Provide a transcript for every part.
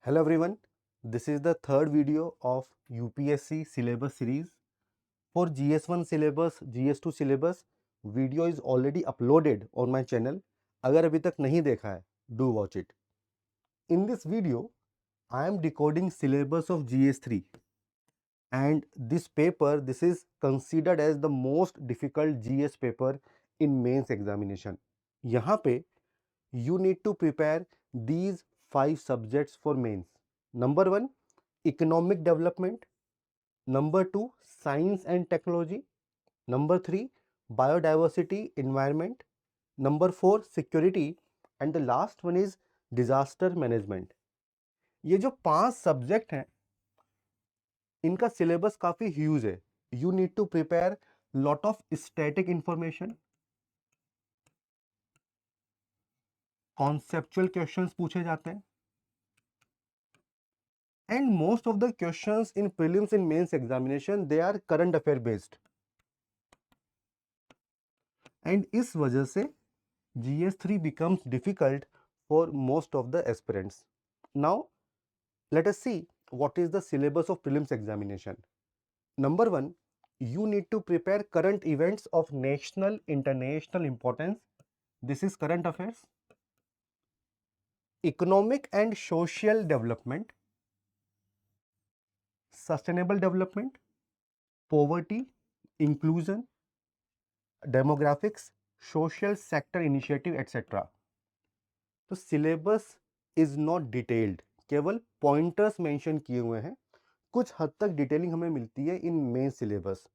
Hello everyone, this is the third video of UPSC syllabus series. For GS1 syllabus, GS2 syllabus, video is already uploaded on my channel. अगर अभी तक नहीं देखा है, do watch it. In this video, I am decoding syllabus of GS3 and this is considered as the most difficult GS paper in mains examination. यहाँ पे you need to prepare these 5 subjects for mains. Number 1, economic development. Number 2, science and technology. Number 3, biodiversity, environment. Number 4, security. And the last one is disaster management. ये जो 5 subject हैं इनका syllabus काफ़ी huge है. You need to prepare lot of static information, conceptual questions पूछे जाते हैं, and most of the questions in prelims and mains examination they are current affair based, and इस वजह से GS3 becomes difficult for most of the aspirants. Now let us see what is the syllabus of prelims examination. Number 1, you need to prepare current events of national international importance. This is current affairs. Economic and social development, sustainable development, poverty, inclusion, demographics, social sector initiative, etc. तो syllabus is not detailed, केवल pointers mention किए हुए हैं. कुछ हद तक detailing हमें मिलती है in main syllabus.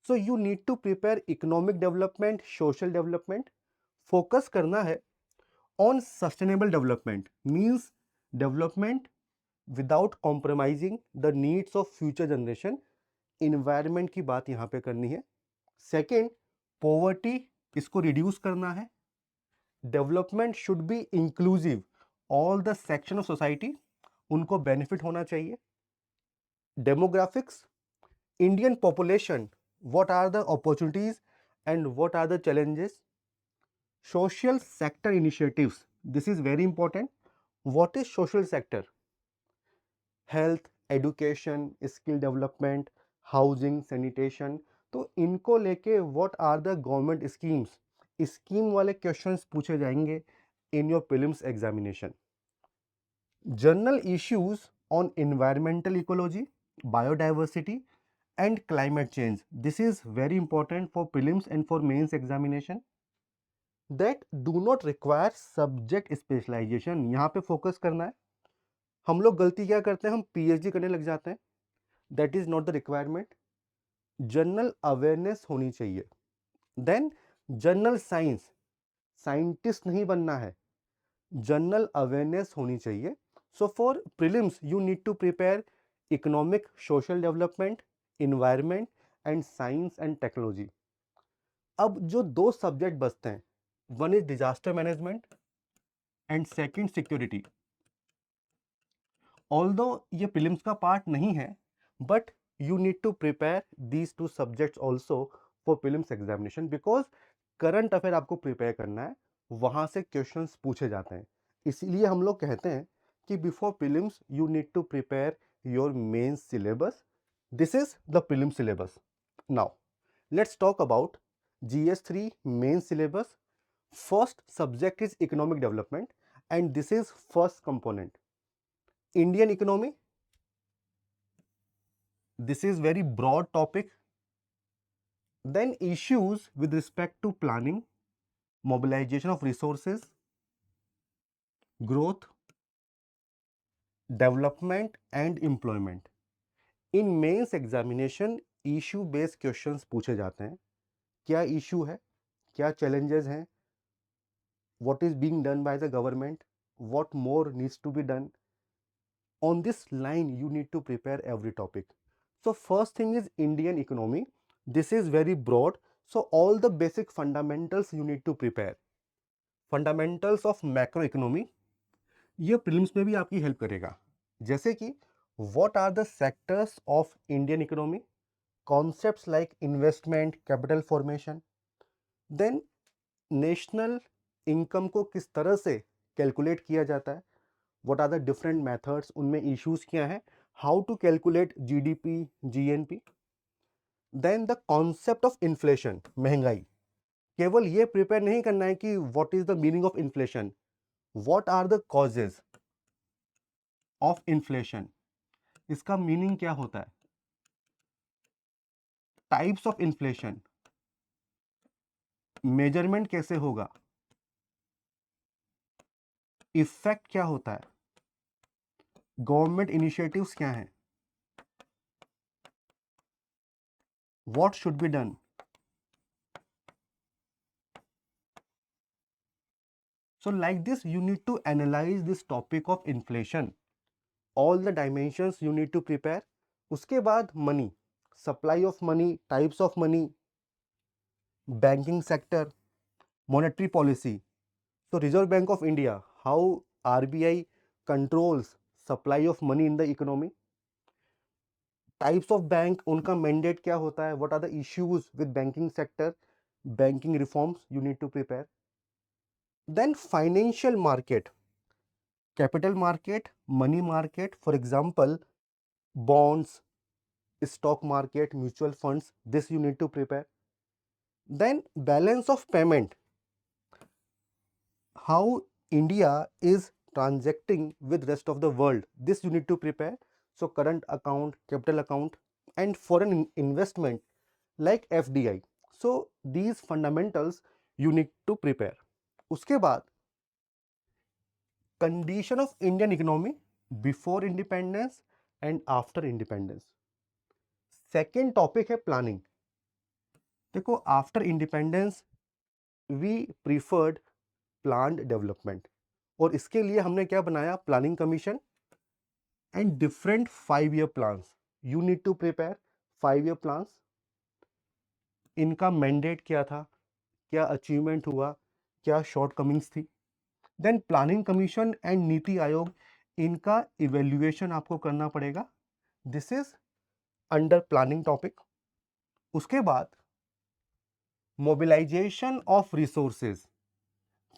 So you need to prepare economic development, social development. Focus करना है on sustainable development, means development without compromising the needs of future generation. Environment की बात यहाँ पे करनी है. सेकेंड, पॉवर्टी, इसको रिड्यूस करना है. Development should be inclusive, all the section of society उनको बेनिफिट होना चाहिए. Demographics, Indian population, what are the opportunities and what are the challenges. Social sector initiatives, this is very important. What is social sector? Health, education, skill development, housing, sanitation. तो इनको लेके what are the government schemes, scheme वाले questions पूछे जाएंगे in your prelims examination. General issues on environmental ecology, biodiversity and climate change. This is very important for prelims and for mains examination that do not require subject specialisation. यहाँ पे focus करना है. हम लोग गलती क्या करते हैं, हम PhD करने लग जाते हैं. That is not the requirement. General awareness होनी चाहिए. देन जनरल साइंस, साइंटिस्ट नहीं बनना है, जनरल अवेयरनेस होनी चाहिए. So for prelims you need to prepare economic, social development, environment and science and technology. अब जो 2 सब्जेक्ट बचते हैं, one is disaster management and second security. Although ये प्रीलिम्स का पार्ट नहीं है, but you need to prepare these 2 subjects also for prelims examination because current affair आपको प्रिपेयर करना है, वहां से क्वेश्चंस पूछे जाते हैं. इसीलिए हम लोग कहते हैं कि before prelims you need to prepare your main syllabus. This is the prelim syllabus. Now let's talk about GS3 main syllabus. First subject is economic development and this is first component. Indian economy, this is very broad topic. Then issues with respect to planning, mobilization of resources, growth, development and employment. In mains examination issue based questions पूछे जाते हैं. क्या issue है, क्या challenges हैं, what is being done by the government, what more needs to be done. On this line you need to prepare every topic. So first thing is Indian economy. This is very broad. So all the basic fundamentals you need to prepare. Fundamentals of macroeconomy, ये prelims में भी आपकी help करेगा. जैसे कि what are the sectors of Indian economy, concepts like investment, capital formation. Then national income को किस तरह से कैलकुलेट किया जाता है, what are the different methods, उनमें इश्यूज क्या है, how to calculate GDP, GNP. Then the concept of inflation, महंगाई। केवल ये प्रिपेयर नहीं करना है कि what is the meaning of inflation, what are the causes of inflation, इसका मीनिंग क्या होता है, टाइप्स ऑफ इन्फ्लेशन, मेजरमेंट कैसे होगा, इफेक्ट क्या होता है, गवर्नमेंट इनिशिएटिव्स क्या हैं, what should be done. So like this, you need to analyze this topic of inflation. All the dimensions you need to prepare. उसके बाद money, supply of money, types of money, banking sector, monetary policy. So Reserve Bank of India, how RBI controls supply of money in the economy. Types of bank, उनका mandate क्या होता है, what are the issues with banking sector, banking reforms you need to prepare. Then financial market, capital market, money market, for example, bonds, stock market, mutual funds, this you need to prepare. Then balance of payment, how India is transacting with rest of the world, this you need to prepare. So current account, capital account, and foreign investment like FDI. So these fundamentals you need to prepare. उसके बाद condition of Indian economy before independence and after independence. Second topic है planning. देखो, after independence we preferred planned development, और इसके लिए हमने क्या बनाया, planning commission and different 5 year plans. You need to prepare 5 year plans. इनका मैंडेट क्या था, क्या अचीवमेंट हुआ, क्या शॉर्ट कमिंग्स थी। Then planning commission and Niti Aayog, इनका इवेल्युएशन आपको करना पड़ेगा। This is under planning topic. उसके बाद mobilisation of resources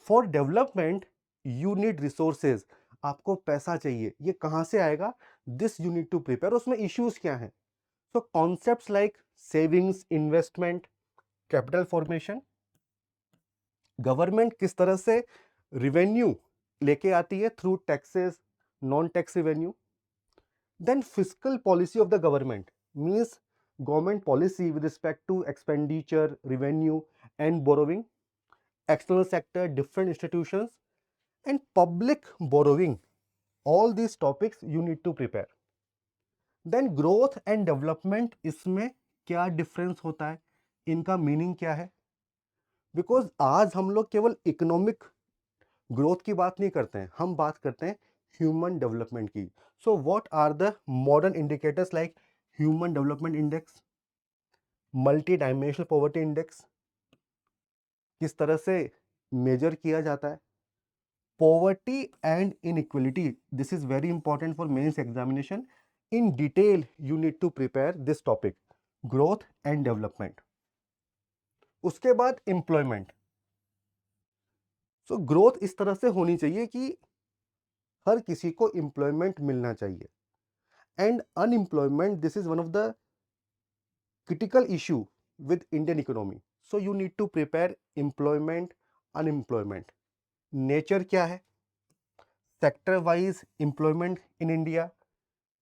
for development, you need resources, आपको पैसा चाहिए, ये कहां से आएगा, this you need to prepare. उसमें इश्यूज क्या हैं, so concepts like savings, investment, capital formation, government किस तरह से रिवेन्यू लेके आती है through taxes, non tax revenue. Then fiscal policy of the government means government policy with respect to expenditure, revenue and borrowing, external sector, different institutions, and public borrowing. All these topics you need to prepare. Then growth and development, इसमें क्या difference होता है, इनका meaning क्या है। Because आज हम लोग केवल इकोनॉमिक ग्रोथ की बात नहीं करते हैं, हम बात करते हैं ह्यूमन डेवलपमेंट की। So what are the modern indicators like human development index, multi dimensional poverty index, किस तरह से मेजर किया जाता है। Poverty and inequality, this is very important for mains examination. In detail you need to prepare this topic, growth and development. उसके बाद employment. So growth इस तरह से होनी चाहिए कि हर किसी को employment मिलना चाहिए, and unemployment, this is one of the critical issue with Indian economy. So you need to prepare employment, unemployment, nature क्या है, sector wise employment in India,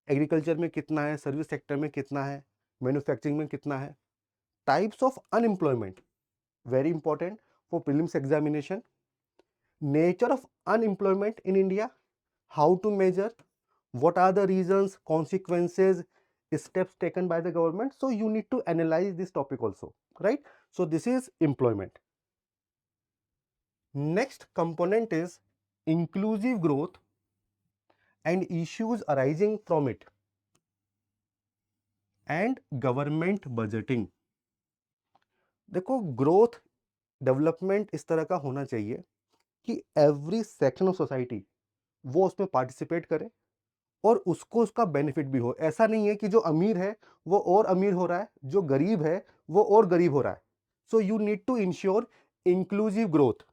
agriculture में कितना है, सर्विस सेक्टर में कितना है, मैन्युफैक्चरिंग में कितना है। Types of unemployment, very important for prelims examination. Nature of unemployment in India, how to measure, what are the reasons, consequences, steps taken by the government. So you need to analyze this topic also, right? So this is employment. Next component is inclusive growth and issues arising from it, and government budgeting. देखो, growth development इस तरह का होना चाहिए कि every section of society वो उसमें participate करे और उसको उसका बेनिफिट भी हो। ऐसा नहीं है कि जो अमीर है वो और अमीर हो रहा है, जो गरीब है वो और गरीब हो रहा है। So you need to ensure inclusive growth.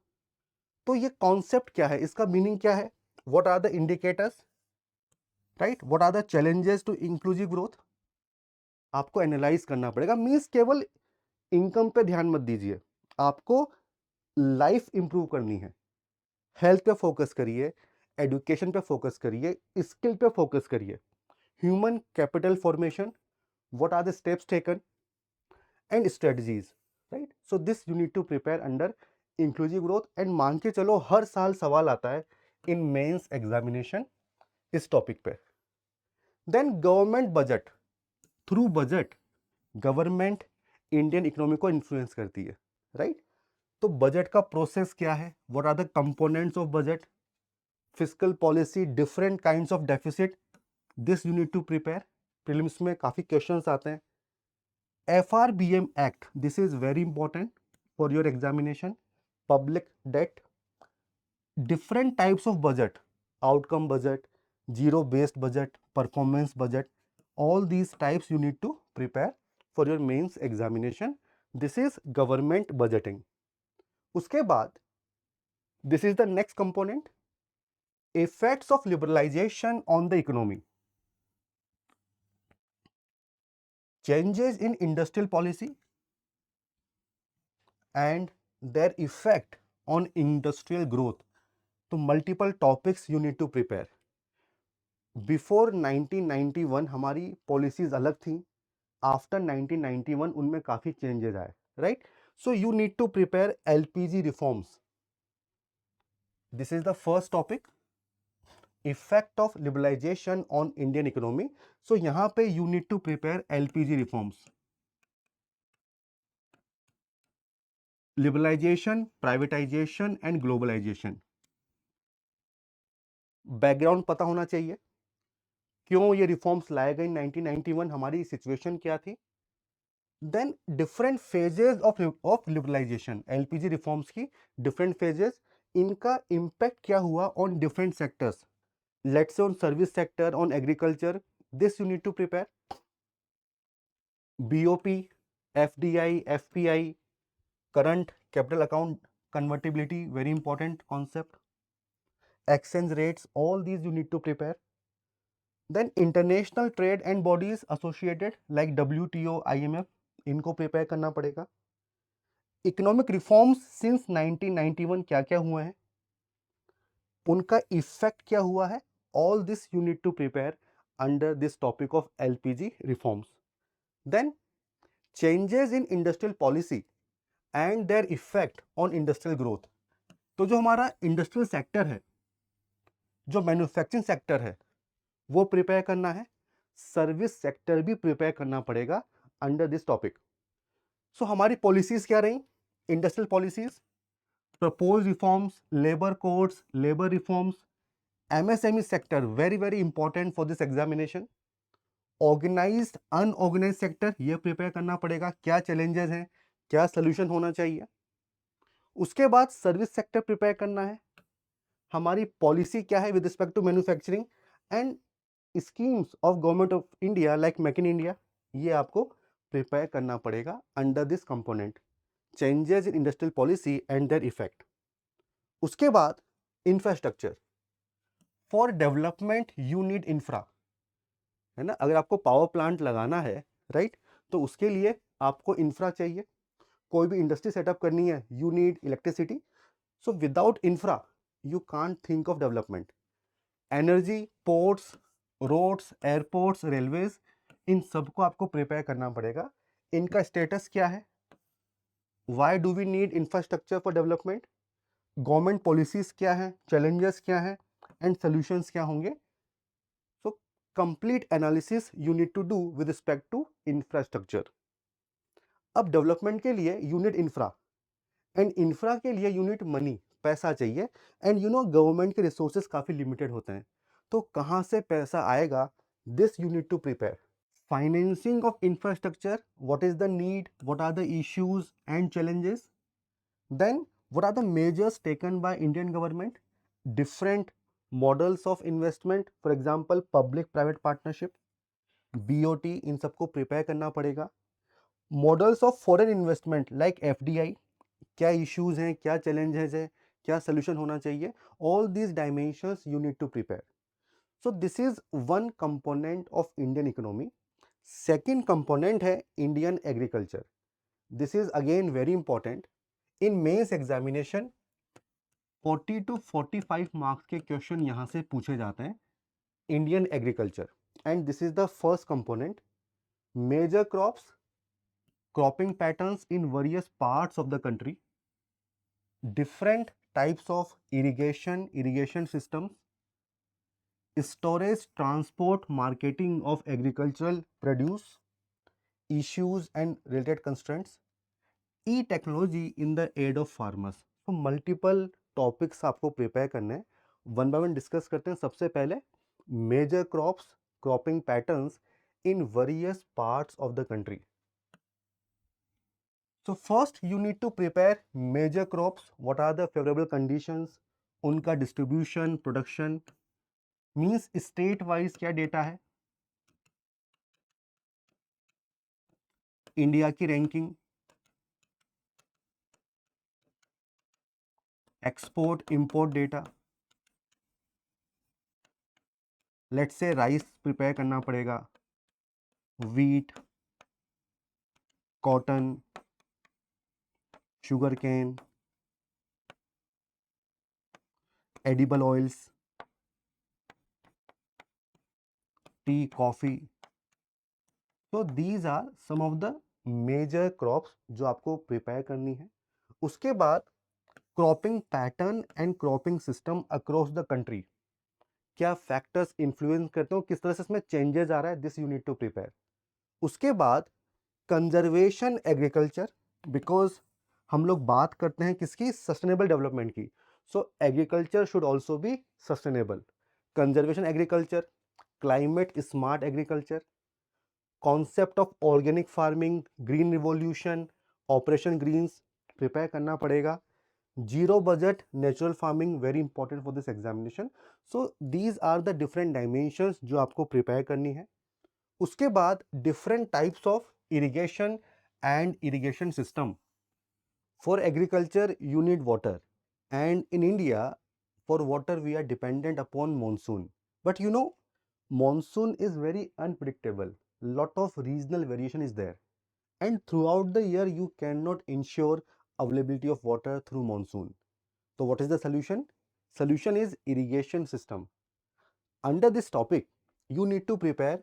तो ये कॉन्सेप्ट क्या है, इसका मीनिंग क्या है, what are the indicators, right? What are the challenges to inclusive growth? आपको एनालाइज करना पड़ेगा। मीन्स केवल इनकम पे ध्यान मत दीजिए, आपको लाइफ इंप्रूव करनी है। हेल्थ पे फोकस करिए, एजुकेशन पे फोकस करिए, स्किल पे फोकस करिए। Human capital formation, what are the steps taken and strategies, right? So this you need to prepare under inclusive growth। and मान के चलो हर साल सवाल आता है इन मेंस एग्जामिनेशन इस टॉपिक पे। Then government budget, through budget government Indian economy को इन्फ्लुएंस करती है, राइट? तो बजट का प्रोसेस क्या है, what are the components of budget, fiscal policy, different kinds of deficit, this you need to prepare. Prelims में काफी क्वेश्चंस आते हैं। FRBM Act, this is very important for your examination. Public debt, different types of budget, outcome budget, zero based budget, performance budget, all these types you need to prepare for your mains examination. This is government budgeting। उसके बाद this is the next component, effects of liberalization on the economy, changes in industrial policy and their effect on industrial growth। तो multiple topics you need to prepare. Before 1991 हमारी policies अलग थी, after 1991 उनमें काफी changes आए, right? So you need to prepare LPG reforms. This is the first topic, effect of liberalisation on Indian economy. So यहां पे you need to prepare LPG reforms, liberalisation, privatisation and globalisation. Background पता होना चाहिए, क्यों ये reforms लाए गए 1991, हमारी सिचुएशन क्या थी। Then different phases of liberalisation, LPG reforms की डिफरेंट फेजेस, इनका इम्पैक्ट क्या हुआ on different sectors, let's say on service sector, on agriculture, this you need to prepare. BOP, FDI, FPI, current capital account convertibility, very important concept, exchange rates, all these you need to prepare. Then international trade and bodies associated like WTO, IMF, इनको prepare करना पड़ेगा। Economic reforms since 1991 क्या क्या हुए हैं, उनका effect क्या हुआ है, all this you need to prepare under this topic of LPG reforms. Then changes in industrial policy and their effect on industrial growth. तो जो हमारा इंडस्ट्रियल सेक्टर है, जो मैन्युफैक्चरिंग सेक्टर है, वो प्रिपेयर करना है। सर्विस सेक्टर भी प्रिपेयर करना पड़ेगा अंडर दिस टॉपिक। सो हमारी पॉलिसीज क्या रही, industrial policies, propose reforms, labour codes, labour reforms, MSME sector very very important for this examination. Organised unorganised sector, ये प्रिपेयर करना पड़ेगा, क्या चैलेंजेस हैं, क्या सोल्यूशन होना चाहिए। उसके बाद सर्विस सेक्टर प्रिपेयर करना है, हमारी पॉलिसी क्या है with respect to manufacturing and schemes of government of India like make in India, ये आपको प्रिपेयर करना पड़ेगा under this component, changes in industrial policy and their effect. उसके बाद infrastructure, for development you need infra, है ना? अगर आपको पावर प्लांट लगाना है, राइट, तो उसके लिए आपको इंफ्रा चाहिए। कोई भी इंडस्ट्री सेटअप करनी है, you need electricity. So without infra you can't think of development. Energy, ports, roads, airports, railways, इन सबको आपको प्रिपेयर करना पड़ेगा। इनका स्टेटस क्या है, why do we need infrastructure for development, government policies क्या है, चैलेंजेस क्या है एंड सोल्यूशंस क्या होंगे। So complete analysis you need to do with respect to infrastructure. अब डेवलपमेंट के लिए you need infra, and infra के लिए यू नीड मनी, पैसा चाहिए। एंड यू नो गवर्नमेंट के रिसोर्सेज काफ़ी लिमिटेड होते हैं, तो कहाँ से पैसा आएगा, this you need to prepare. Financing of infrastructure, what is the need, what are the issues and challenges. Then what are the measures taken by Indian government, different models of investment, for example public private partnership, BOT, इन सबको prepare करना पड़ेगा। Models of foreign investment like FDI, क्या issues हैं, क्या challenges हैं, क्या solution होना चाहिए, all these dimensions you need to prepare. So this is one component of Indian economy. Second component है Indian agriculture. This is again very important. In mains examination 40 to 45 marks के question यहां से पूछे जाते हैं. Indian agriculture, and this is the first component. Major crops, cropping patterns in various parts of the country, different types of irrigation systems, storage, transport, marketing of agricultural produce, issues and related constraints, e-technology in the aid of farmers. तो multiple topics आपको prepare करने हैं, one by one discuss करते हैं. सबसे पहले major crops, cropping patterns in various parts of the country. So first you need to prepare major crops. What are the favorable conditions, उनका distribution, production, means state wise क्या data है, India की ranking, export import data. Let's say rice prepare करना पड़ेगा, wheat, cotton, sugar cane, edible oils, tea, coffee. तो these are some of the major crops जो आपको prepare करनी है. उसके बाद cropping pattern and cropping system across the country. क्या फैक्टर्स इन्फ्लुएंस करते हो, किस तरह से इसमें चेंजेस आ रहा है, this you need to prepare. उसके बाद कंजर्वेशन एग्रीकल्चर, बिकॉज हम लोग बात करते हैं किसकी, सस्टेनेबल डेवलपमेंट की. So agriculture should also be sustainable. Conservation agriculture, climate smart agriculture, concept of organic farming, green revolution, operation greens prepare करना पड़ेगा. Zero budget natural farming, very important for this examination. So these are the different dimensions जो आपको prepare करनी है. उसके बाद different types of irrigation and irrigation system. For agriculture you need water, and in India for water we are dependent upon monsoon. But you know monsoon is very unpredictable, lot of regional variation is there, and throughout the year you cannot ensure availability of water through monsoon. So what is the solution? Solution is irrigation system. Under this topic you need to prepare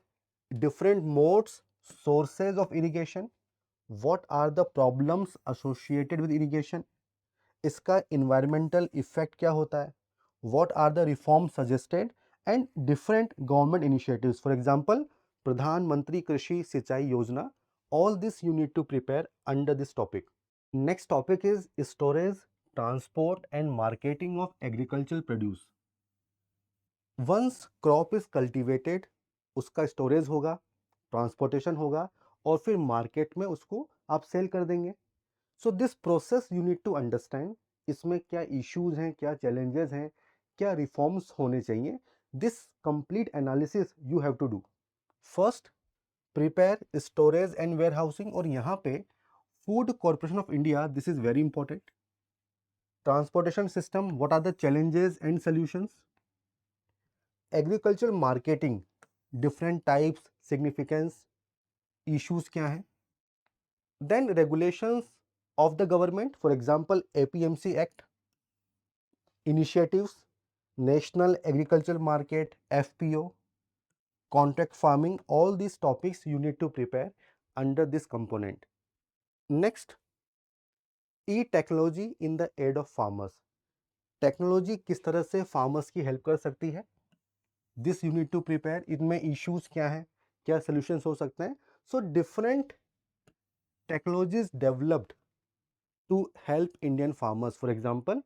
different modes, sources of irrigation, what are the problems associated with irrigation, इसका environmental effect क्या होता है, what are the reforms suggested, and different government initiatives. For example, प्रधान मंत्री कृषि सिंचाई योजना. All this you need to prepare under this topic. Next topic is storage, transport and marketing of agricultural produce. Once crop is cultivated, उसका storage होगा, transportation होगा और फिर market में उसको आप sell कर देंगे. So this process you need to understand. इसमें क्या issues हैं, क्या challenges हैं, क्या reforms होने चाहिए. This complete analysis you have to do. First, prepare storage and warehousing. और यहाँ पे Food Corporation of India, this is very important. Transportation system, what are the challenges and solutions? Agricultural marketing, different types, significance, issues क्या हैं? Then regulations of the government, for example APMC Act, initiatives, National Agricultural Market, FPO, contract farming, all these topics you need to prepare under this component. Next, e-technology in the aid of farmers. Technology किस तरह से farmers की help कर सकती है, this you need to prepare. इनमें issues क्या हैं, क्या सॉल्यूशंस हो सकते हैं. So different technologies developed to help Indian farmers. For example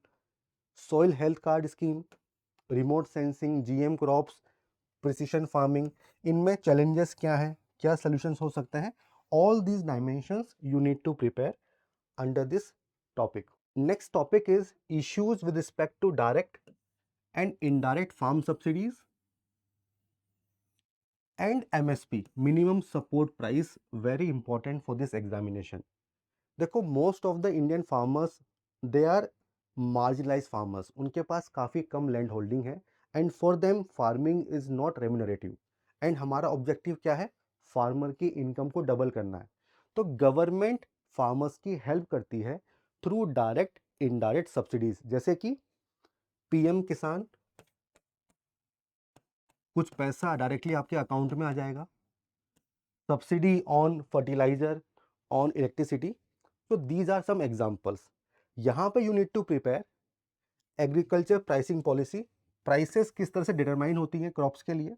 soil health card scheme, remote sensing, GM crops, precision farming. इनमें चैलेंजेस क्या हैं, क्या सॉल्यूशंस हो सकते हैं. All these dimensions you need to prepare under this topic. Next topic is issues with respect to direct and indirect farm subsidies and MSP, minimum support price, very important for this examination. देखो most of the Indian farmers they are marginalise farmers, उनके पास काफ़ी कम land holding है and for them farming is not remunerative. And हमारा objective क्या है, farmer की इनकम को डबल करना है। तो गवर्नमेंट फार्मर्स की हेल्प करती है थ्रू डायरेक्ट इनडायरेक्ट सब्सिडीज, जैसे कि पीएम किसान, कुछ पैसा डायरेक्टली आपके अकाउंट में आ जाएगा, subsidy on fertiliser, on electricity. तो दीज आर सम एग्जांपल्स। यहाँ पे you need to prepare agriculture pricing policy, prices किस तरह से डिटरमाइन होती हैं क्रॉप्स के लिए,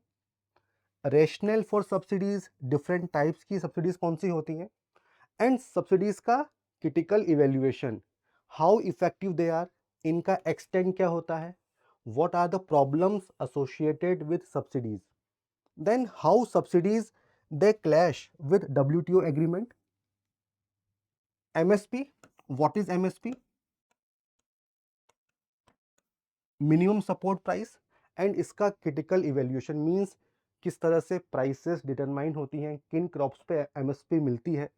rationale for subsidies, different types की सब्सिडीज कौन सी होती हैं, एंड सब्सिडीज का critical evaluation, how effective they are, इनका एक्सटेंट क्या होता है, what are the problems associated with subsidies, then how subsidies they clash with WTO agreement, MSP, what is MSP, minimum support price, and इसका critical evaluation means किस तरह से prices determine होती हैं, किन क्रॉप्स पे MSP मिलती है,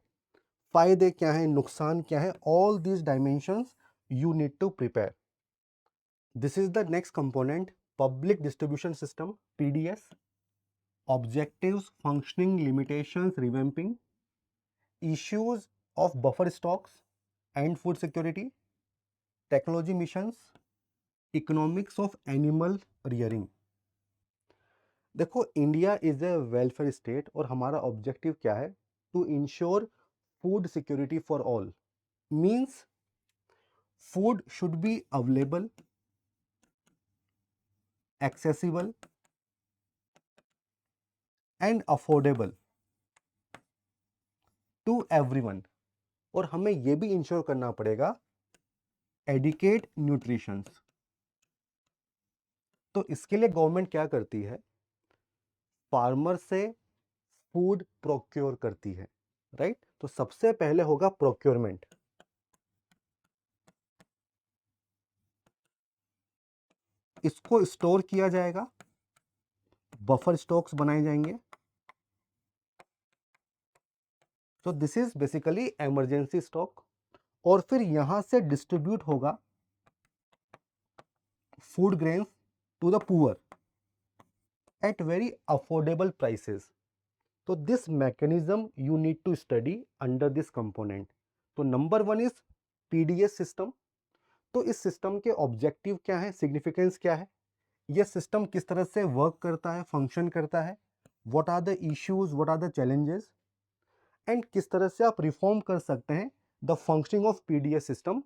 फायदे क्या हैं, नुकसान क्या है, all these dimensions you need to prepare. This is the next component, public distribution system, PDS, objectives, functioning, limitations, revamping, issues of buffer stocks and food security, technology missions, economics of animal rearing। देखो, India is a welfare state और हमारा objective क्या है, to ensure food security for all, means food should be available, accessible and affordable to everyone. और हमें यह भी ensure करना पड़ेगा एडिकेट न्यूट्रिशंस। तो इसके लिए गवर्नमेंट क्या करती है, फार्मर से फूड प्रोक्योर करती है, राइट। तो सबसे पहले होगा प्रोक्योरमेंट, इसको स्टोर किया जाएगा, बफर स्टॉक्स बनाए जाएंगे। तो this is basically emergency stock. और फिर यहां से डिस्ट्रीब्यूट होगा food grains to the poor at very affordable prices. तो this mechanism you need to study under this component. तो number one is PDS system. तो इस सिस्टम के ऑब्जेक्टिव क्या है, सिग्निफिकेंस क्या है, यह सिस्टम किस तरह से वर्क करता है, फंक्शन करता है, what are the issues, what are the challenges, and किस तरह से आप रिफॉर्म कर सकते हैं the functioning of PDS system.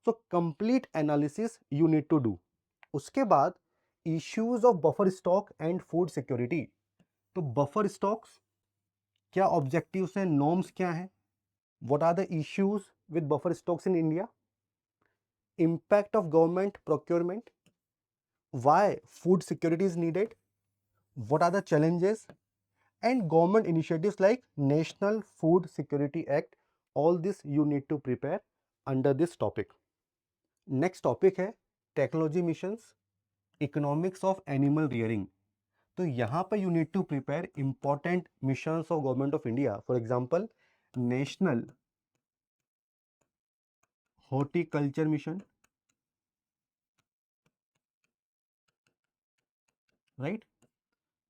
So complete analysis you need to do. उसके बाद issues of buffer stock and food security. तो बफर स्टॉक्स क्या ऑब्जेक्टिव्स हैं, नॉर्म्स क्या हैं, what are the issues with buffer stocks in India, impact of government procurement, why food security is needed, what are the challenges, and government initiatives like National Food Security Act, all this you need to prepare under this topic। next topic है technology missions, economics of animal rearing. तो यहाँ पर you need to prepare important missions of government of India, for example national horticulture mission, right.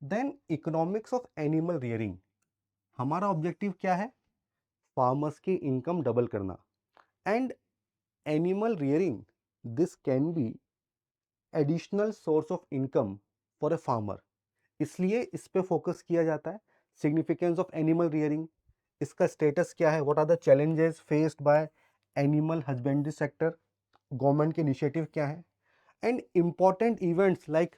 Then economics of animal rearing, हमारा objective क्या है, farmers की income double करना। And animal rearing, this can be additional source of income for a farmer, इसलिए इस पे focus किया जाता है। सिग्निफिकेंस ऑफ एनिमल रियरिंग, इसका स्टेटस क्या है, what are the challenges faced by animal husbandry sector, government के इनिशिएटिव क्या है, and important events like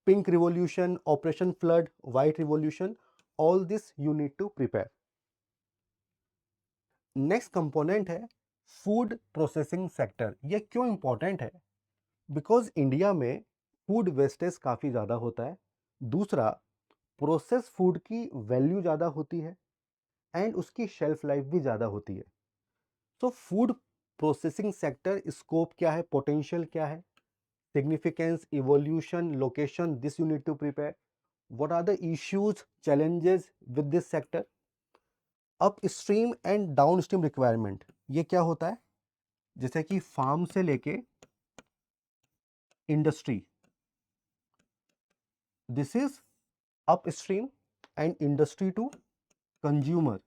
pink revolution, operation flood, white revolution, all this you need to prepare. Next component है food processing sector. ये क्यों important है, because India में food wastage काफ़ी ज़्यादा होता है। दूसरा, प्रोसेस फूड की वैल्यू ज़्यादा होती है एंड उसकी शेल्फ लाइफ भी ज़्यादा होती है। तो फूड प्रोसेसिंग सेक्टर स्कोप क्या है, पोटेंशियल क्या है, significance, evolution, location, this you need to prepare. What are the issues, challenges with this sector. Upstream and downstream requirement, ये क्या होता है, जैसे कि फार्म से लेके industry. This is upstream, and industry to consumer.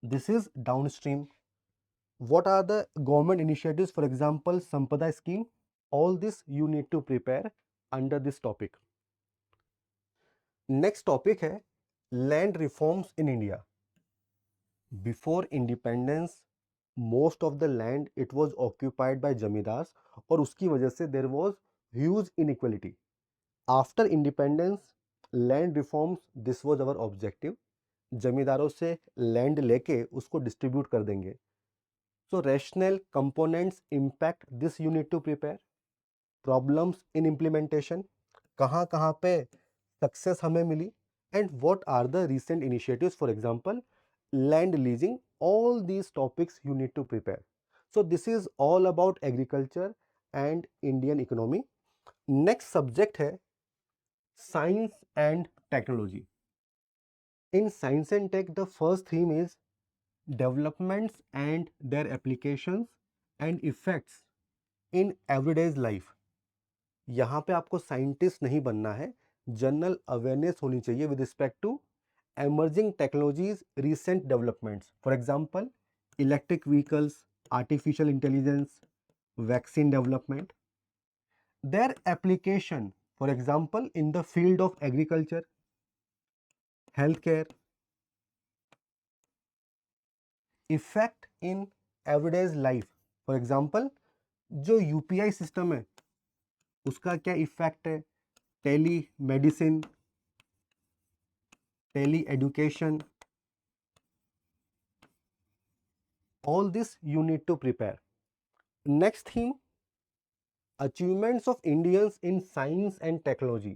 This is downstream. What are the government initiatives? For example, Sampada scheme. All this you need to prepare under this topic. Next topic है land reforms in India. Before independence, most of the land it was occupied by zamindars और उसकी वजह से there was huge inequality. After independence, land reforms, this was our objective. जमींदारों से land लेके उसको distribute कर देंगे. So rational components impact this you need to prepare. Problems in implementation, कहाँ कहाँ पे सक्सेस हमें मिली, and what are the recent initiatives, for example land leasing. All these topics you need to prepare. So this is all about agriculture and Indian economy. Next subject है science and technology. In science and tech, the first theme is developments and their applications and effects in everyday's life. यहाँ पे आपको scientist नहीं बनना है, general awareness होनी चाहिए with respect to emerging technologies, recent developments. For example, electric vehicles, artificial intelligence, vaccine development. Their application, for example, in the field of agriculture, healthcare, effect in everyday's life. For example, जो UPI system है उसका क्या effect है, telemedicine, tele education. All this you need to prepare. Next theme, achievements of Indians in science and technology.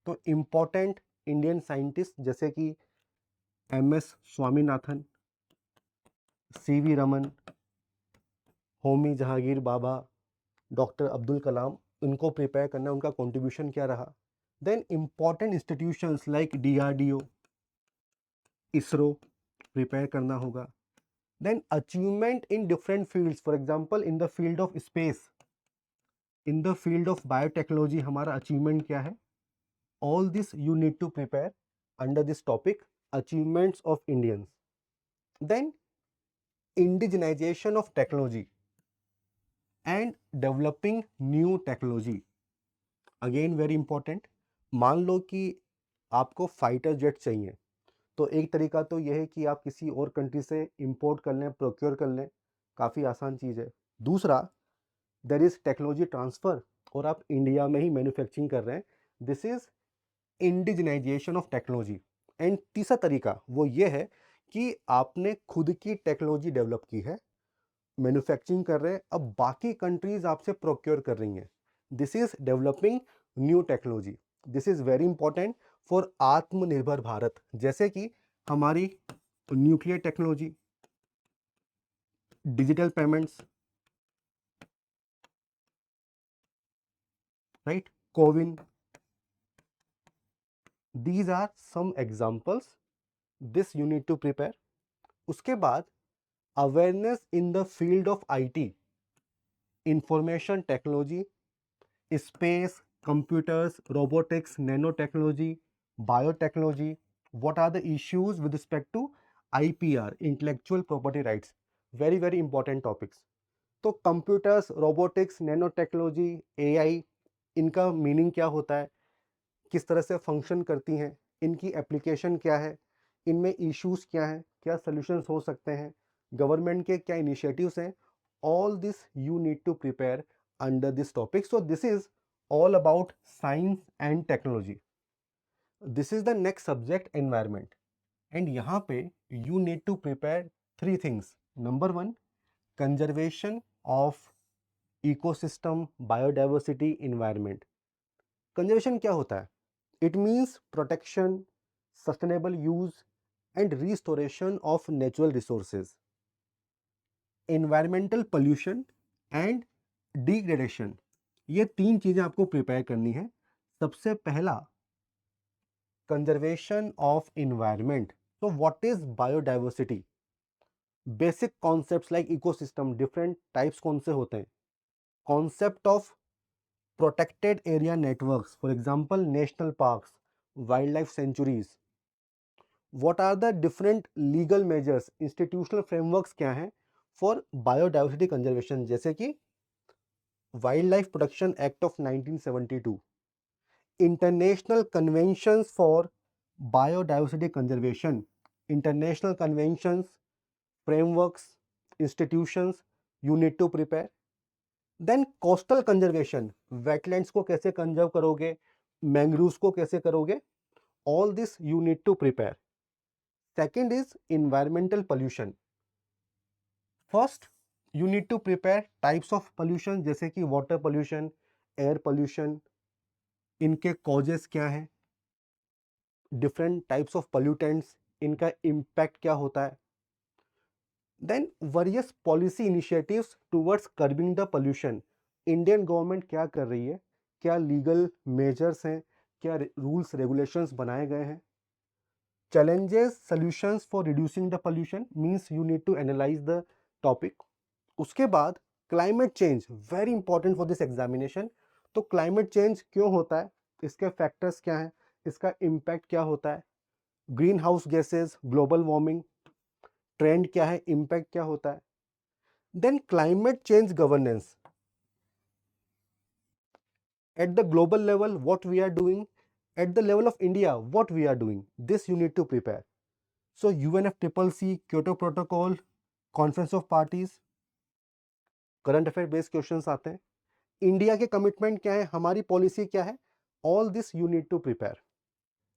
तो important Indian scientist जैसे कि MS Swaminathan, CV Raman, Homi Jehangir Bhabha, doctor Abdul Kalam, इनको prepare करना, उनका कंट्रीब्यूशन क्या रहा. Then important institutions like DRDO, ISRO prepare करना होगा. Then achievement in different fields, for example in the field of space, in the field of biotechnology हमारा अचीवमेंट क्या है. All this you need to prepare under this topic, achievements of Indians. Then indigenization of technology and developing new technology. Again very important. मान लो कि आपको fighter jet चाहिए, तो एक तरीका तो यह है कि आप किसी और कंट्री से इंपोर्ट कर लें, प्रोक्योर कर लें, काफ़ी आसान चीज़ है. दूसरा, देयर इज़ टेक्नोलॉजी ट्रांसफ़र और आप इंडिया में ही मैन्युफैक्चरिंग कर रहे हैं. This is indigenisation of technology. And तीसरा तरीका वो ये है कि आपने खुद की टेक्नोलॉजी डेवलप की है, मैन्युफैक्चरिंग कर रहे हैं, अब बाकी कंट्रीज आपसे प्रोक्योर कर रही हैं. This is developing new technology. This is very important for आत्मनिर्भर भारत, जैसे कि हमारी nuclear technology, digital payments, right, CoWIN. These are some examples. This you need to prepare. उसके बाद awareness in the field of IT, information technology, space, computers, robotics, nanotechnology, biotechnology. What are the issues with respect to IPR, intellectual property rights? Very very important topics. तो computers, robotics, nanotechnology, AI, इनका meaning क्या होता है, किस तरह से function करती हैं, इनकी एप्लीकेशन क्या है, इनमें इश्यूज क्या हैं, क्या सॉल्यूशंस हो सकते हैं, गवर्नमेंट के क्या इनिशिएटिव्स हैं. All this you need to prepare under this topic. So this is all about science and technology. This is the next subject, environment. And यहाँ पे you need to prepare 3 things. Number 1, conservation of ecosystem, biodiversity, environment. Conservation क्या होता है? It means protection, sustainable use and restoration of natural resources. Environmental pollution and degradation. ये 3 चीज़ें आपको prepare करनी है. सबसे पहला, conservation of environment. So what is biodiversity? Basic concepts like ecosystem, different types कौन से होते हैं, concept of protected area networks, for example national parks, wildlife sanctuaries. What are the different legal measures, institutional frameworks क्या हैं for biodiversity conservation, जैसे कि wild protection act of 1972, international conventions for biodiversity conservation, international conventions, frameworks, institutions you need to prepare. Then coastal conservation, wetlands को कैसे conserve करोगे, mangroves को कैसे करोगे, all this you need to prepare. Second is environmental pollution. First you need to prepare types of pollution, जैसे कि water pollution, air pollution, इनके causes क्या हैं, डिफरेंट टाइप्स ऑफ पोल्यूटेंट्स, इनका इम्पैक्ट क्या होता है. Then various policy initiatives towards curbing the pollution. Indian government क्या कर रही है, क्या लीगल मेजर्स हैं, क्या रूल्स रेगुलेशंस बनाए गए हैं. Challenges solutions for reducing the pollution means you need to analyse the topic. उसके बाद climate change, very important for this examination. तो क्लाइमेट चेंज क्यों होता है, इसके फैक्टर्स क्या हैं, इसका इम्पैक्ट क्या होता है, green house gases, global warming, trend क्या है, इम्पैक्ट क्या होता है. Then climate change governance at the global level, what we are doing, at the level of India, what we are doing, this you need to prepare. So UNFCCC, Kyoto Protocol, Conference of Parties, current affair based questions आते हैं. India के commitment क्या है, हमारी policy क्या है, all this you need to prepare.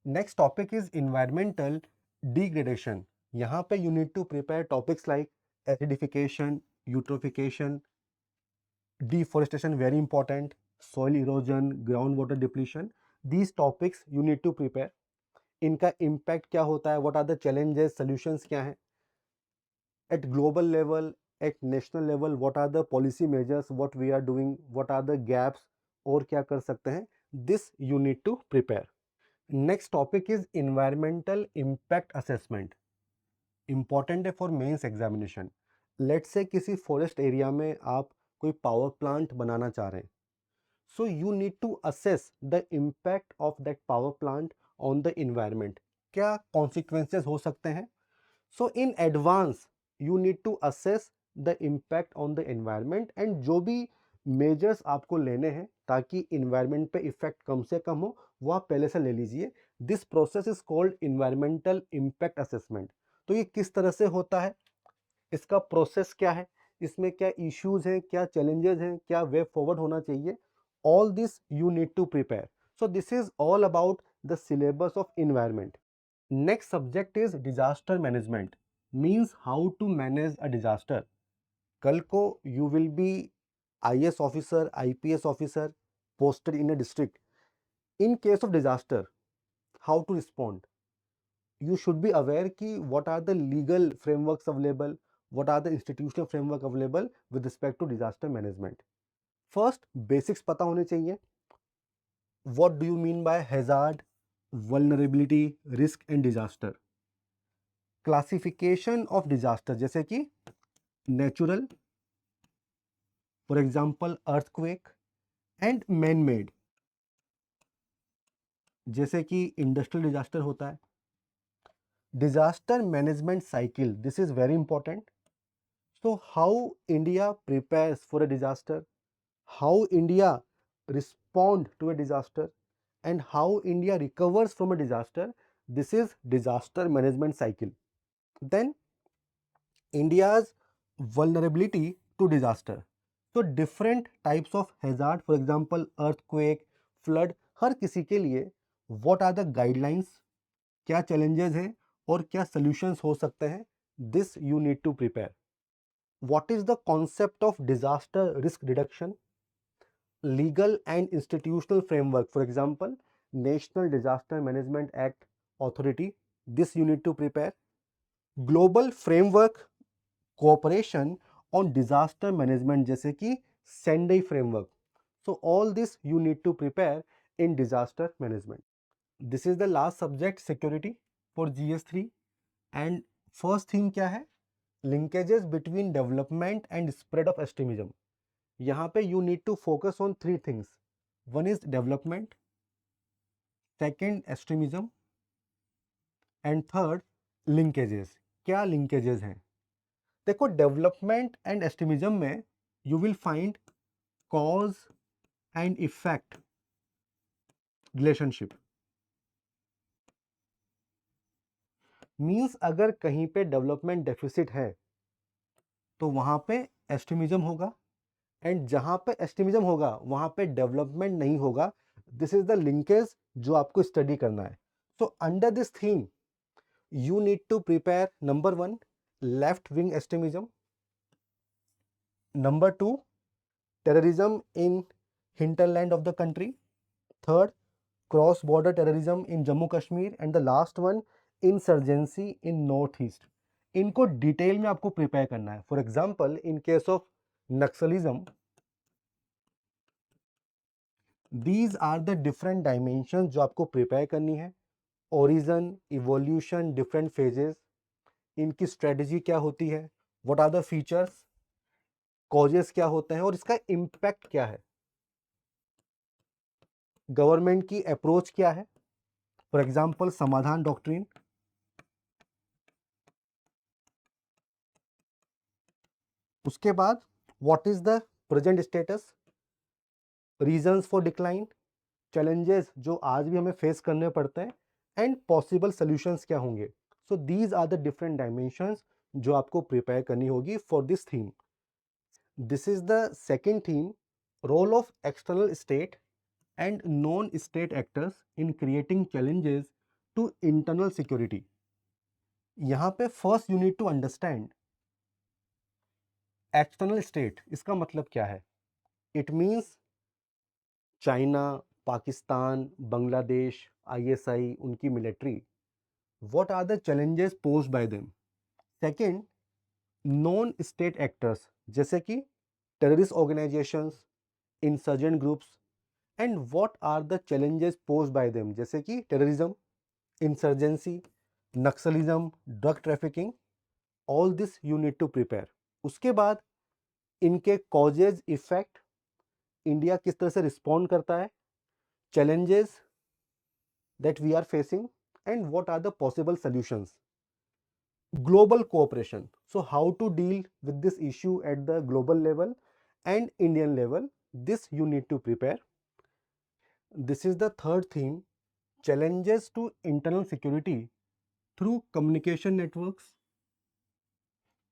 Next topic is environmental degradation. यहाँ पे you need to prepare topics like acidification, eutrophication, deforestation very important, soil erosion, groundwater depletion. These topics you need to prepare. इनका impact क्या होता है, what are the challenges, solutions क्या हैं, at global level, at national level, what are the policy measures, what we are doing, what are the gaps, और क्या कर सकते हैं, this you need to prepare. Next topic is environmental impact assessment. Important है for mains examination. Let's say किसी forest area में आप कोई power plant बनाना चाह रहे हैं. So you need to assess the impact of that power plant on the environment. क्या consequences हो सकते हैं. So in advance you need to assess the impact on the environment, and जो भी measures आपको लेने हैं ताकि environment पे effect कम से कम हो, वो आप पहले से ले लीजिए. This process is called environmental impact assessment. तो ये किस तरह से होता है, इसका प्रोसेस क्या है, इसमें क्या इश्यूज हैं, क्या चैलेंजेस हैं, क्या वे फॉरवर्ड होना चाहिए, all this you need to prepare. So this is all about the syllabus of environment. Next subject is disaster management, means how to manage a disaster. कल को you will be IAS officer, IPS officer posted in a district. In case of disaster, how to respond? You should be aware कि what are the legal frameworks available, what are the institutional framework available with respect to disaster management. First, basics पता होने चाहिए. What do you mean by hazard, vulnerability, risk and disaster? Classification of disaster, जैसे कि natural, for example earthquake, and man-made, जैसे कि industrial disaster होता है. Disaster management cycle, this is very important. So how India prepares for a disaster, how India respond to a disaster, and how India recovers from a disaster, this is disaster management cycle. Then India's vulnerability to disaster. So different types of hazard, for example earthquake, flood, हर किसी के लिए what are the guidelines, क्या challenges हैं और क्या solutions हो सकते हैं, this you need to prepare. What is the concept of disaster risk reduction? Legal and institutional framework, for example National Disaster Management Act Authority, this you need to prepare. Global framework cooperation on disaster management, जैसे कि Sendai framework. So all this you need to prepare in disaster management. This is the last subject, security for GS3. And first thing क्या है, linkages between development and spread of extremism. यहाँ पे you need to focus on three things. One is development, second extremism, and third linkages. क्या linkages हैं? देखो, development and extremism में you will find cause and effect relationship. Means अगर कहीं पे development deficit है तो वहां पे एक्सट्रीमिज्म होगा, एंड जहां पे एक्सट्रीमिज्म होगा वहां पे डेवलपमेंट नहीं होगा. दिस इज द लिंकेज जो आपको स्टडी करना है. So under this theme you need to prepare number 1 left wing extremism, number 2 terrorism in hinterland of the country, third cross border terrorism in Jammu Kashmir, and the last one insurgency in northeast. इनको detail में आपको prepare करना है. For example in case of naxalism, these are the different dimension जो आपको prepare करनी है. Origin, evolution, different phases, इनकी स्ट्रेटजी क्या होती है, what are the features, causes क्या होते हैं और इसका इम्पैक्ट क्या है, गवर्नमेंट की अप्रोच क्या है. फॉर एग्जाम्पल समाधान डॉक्ट्रिन, उसके बाद what is the present status, reasons for decline, challenges जो आज भी हमें फेस करने पड़ते हैं, एंड पॉसिबल सॉल्यूशंस क्या होंगे. So these are the different dimensions जो आपको प्रिपेयर करनी होगी for this theme. This is the second theme, role of external state and non-state actors in creating challenges to internal security. यहाँ पे first you need to understand external state इसका मतलब क्या है. It means China, Pakistan, Bangladesh, ISI, उनकी military. What are the challenges posed by them? Second, non-state actors जैसे कि terrorist organizations, insurgent groups, and what are the challenges posed by them जैसे कि terrorism, insurgency, naxalism, drug trafficking. All this you need to prepare. उसके बाद इनके causes, effect, India किस तरह से रिस्पॉन्ड करता है, challenges that we are facing, and what are the possible solutions. Global cooperation, so how to deal with this issue at the global level and Indian level, this you need to prepare. This is the third theme, challenges to internal security through communication networks,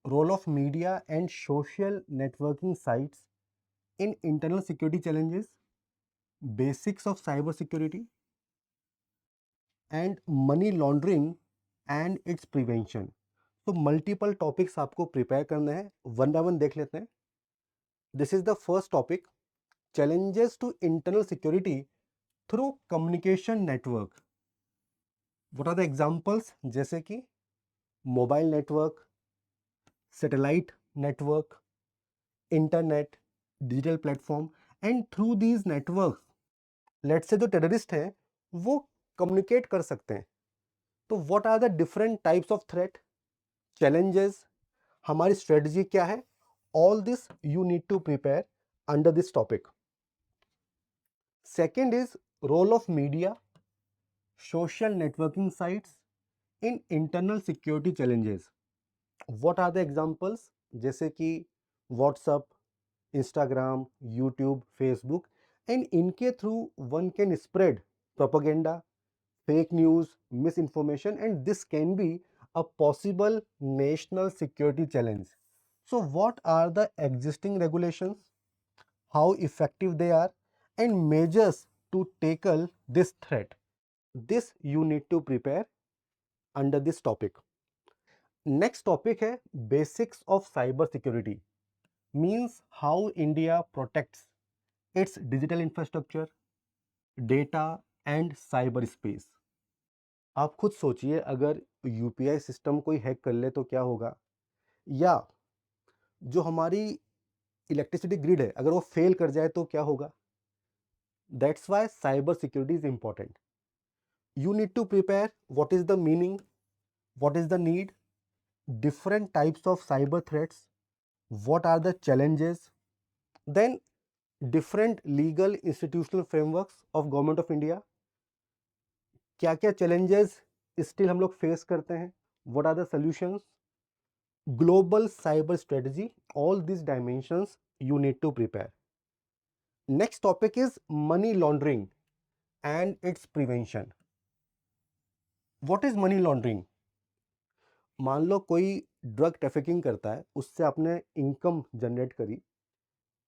role of media and social networking sites in internal security challenges, basics of cyber security, and money laundering and its prevention. तो multiple topics आपको prepare करने हैं, one by one देख लेते हैं. This is the first topic, challenges to internal security through communication network. What are the examples, जैसे कि mobile network, satellite network, internet, digital platform, and through these network let's say जो terrorist हैं वो communicate कर सकते हैं. तो what are the different types of threat, challenges, हमारी स्ट्रेटजी क्या है, all this you need to prepare under this topic. Second is role of media, social networking sites in internal security challenges. What are the examples, जैसे कि WhatsApp, Instagram, YouTube, Facebook, and इनके through one can spread propaganda, fake news, misinformation, and this can be a possible national security challenge. So what are the existing regulations, how effective they are, and measures to tackle this threat? This you need to prepare under this topic. Next topic है basics of cyber security, means how India protects its digital infrastructure, data, and cyberspace. आप खुद सोचिए, अगर UPI system कोई hack कर ले तो क्या होगा, या जो हमारी इलेक्ट्रिसिटी ग्रिड है अगर वो फेल कर जाए तो क्या होगा. That's why cyber security is important. You need to prepare what is the meaning, what is the need, different types of cyber threats, what are the challenges, then different legal institutional frameworks of government of India, क्या क्या challenges still हम लोग face करते हैं, what are the solutions, global cyber strategy, all this dimensions you need to prepare. Next topic is money laundering and its prevention. What is money laundering? मान लो कोई drug trafficking करता है, उससे आपने इनकम जनरेट करी,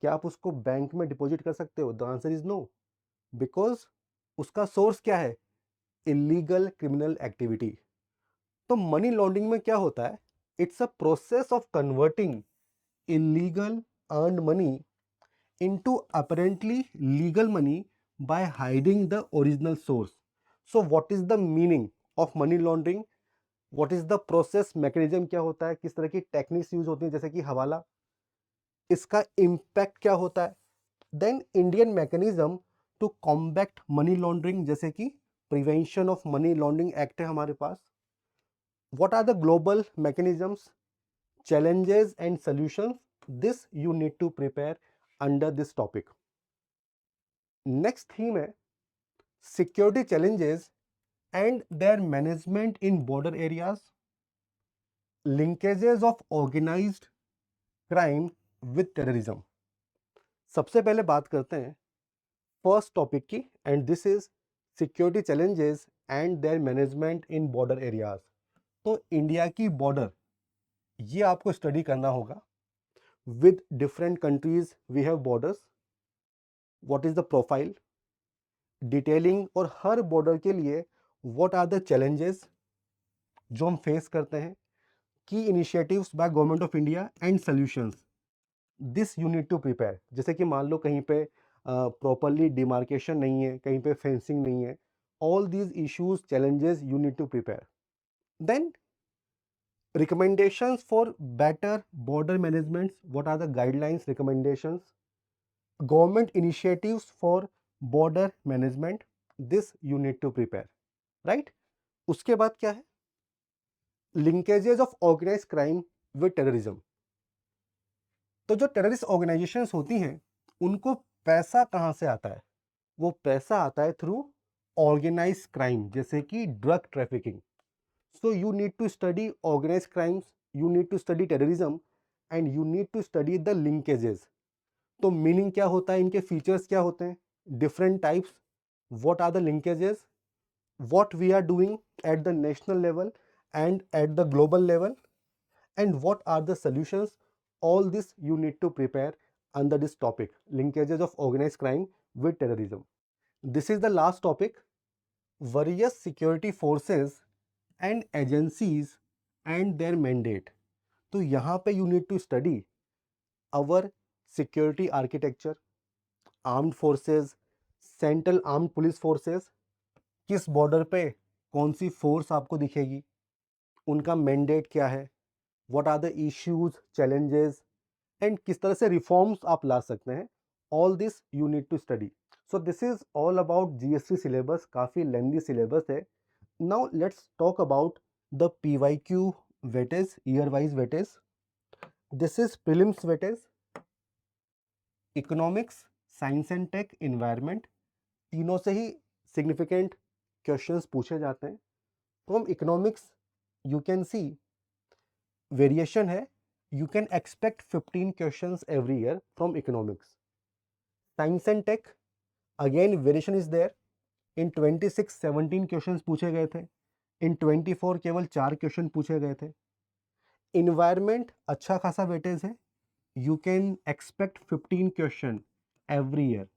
क्या आप उसको बैंक में डिपॉजिट कर सकते हो? The answer is no, because उसका सोर्स क्या है? Illegal criminal activity. तो मनी लॉन्ड्रिंग में क्या होता है? It's a process of converting illegal earned money into apparently legal money by hiding the original source. So what is the meaning of money laundering? What is the process mechanism? क्या होता है, किस तरह की टेक्निक्स यूज होती हैं, जैसे कि हवाला, इसका इम्पैक्ट क्या होता है? Then Indian mechanism to combat money laundering, जैसे कि prevention of money laundering act है हमारे पास. What are the global mechanisms, challenges and solutions? This you need to prepare under this topic. Next theme है security challenges and their management in border areas, linkages of organized crime with terrorism. सबसे पहले बात करते हैं first topic की, and this is security challenges and their management in border areas. तो India की border, ये आपको स्टडी करना होगा. With different countries we have borders, what is the profile, detailing, और हर बॉर्डर के लिए व्हाट आर द चैलेंजेस जो हम फेस करते हैं, की initiatives by government of India and solutions. This you need to prepare. जैसे कि मान लो कहीं पे प्रॉपरली डिमार्केशन नहीं है, कहीं पे फेंसिंग नहीं है, all these issues, challenges you need to prepare. Then recommendations for better border management, what are the guidelines, recommendations, government initiatives for border management, this you need to prepare, right? उसके बाद क्या है? linkages of organized crime with terrorism. तो जो terrorist organisations होती हैं, उनको पैसा कहाँ से आता है? वो पैसा आता है थ्रू ऑर्गेनाइज क्राइम, जैसे कि drug trafficking. So you need to study organized crimes, you need to study terrorism, and you need to study the linkages. तो मीनिंग क्या होता है, इनके फीचर्स क्या होते हैं, different types, what are the linkages, what we are doing at the national level and at the global level, and what are the solutions. All this you need to prepare under this topic, linkages of organized crime with terrorism. This is the last topic, various security forces and agencies and their mandate. तो यहाँ पे you need to study our security architecture, armed forces, central armed police forces, किस border पे कौन सी force आपको दिखेगी, उनका mandate क्या है, what are the issues, challenges, and किस तरह से रिफॉर्म्स आप ला सकते हैं. All this you need to study. So this is all about GST syllabus. काफ़ी लेंदी सिलेबस है. Now let's talk about the PYQ weightage, year wise weightage. This is prelims weightage, economics, science and tech, environment. तीनों से ही significant questions पूछे जाते हैं. From economics you can see variation है. You can expect 15 questions every year from economics. Science and tech, again variation is there. In 26 17 questions पूछे गए थे, इन 24 केवल 4 क्वेश्चन पूछे गए थे. इन्वायरमेंट अच्छा खासा वेटेज है, you can expect 15 question every year.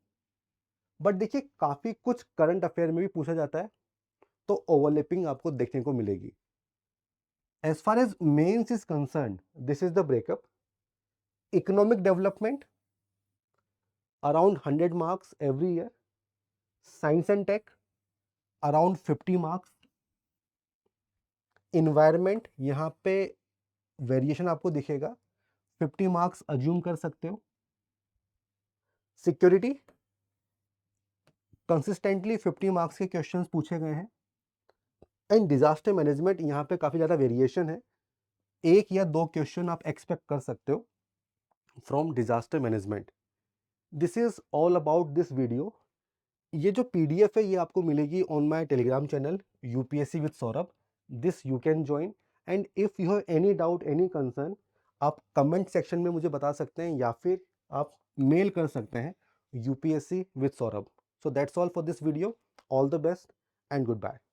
But देखिए काफ़ी कुछ करंट अफेयर में भी पूछा जाता है, तो ओवरलैपिंग आपको देखने को मिलेगी. As far as mains is concern, this is the breakup. Economic development around 100 marks every year. Science and tech around 50 marks. Environment यहाँ पे वेरिएशन आपको दिखेगा, 50 मार्क्स अज्यूम कर सकते हो. सिक्योरिटी कंसिस्टेंटली 50 मार्क्स के क्वेश्चंस पूछे गए हैं. एंड डिजास्टर मैनेजमेंट यहाँ पे काफ़ी ज़्यादा वेरिएशन है, एक या दो क्वेश्चन आप एक्सपेक्ट कर सकते हो from disaster management. This is all about this video. ये जो पीडीएफ है ये आपको मिलेगी on my Telegram channel UPSC with Saurabh. This you can join, and if you have any doubt, any concern, आप कमेंट सेक्शन में मुझे बता सकते हैं या फिर आप मेल कर सकते हैं UPSC with Saurabh. So that's all for this video. All the best and good bye.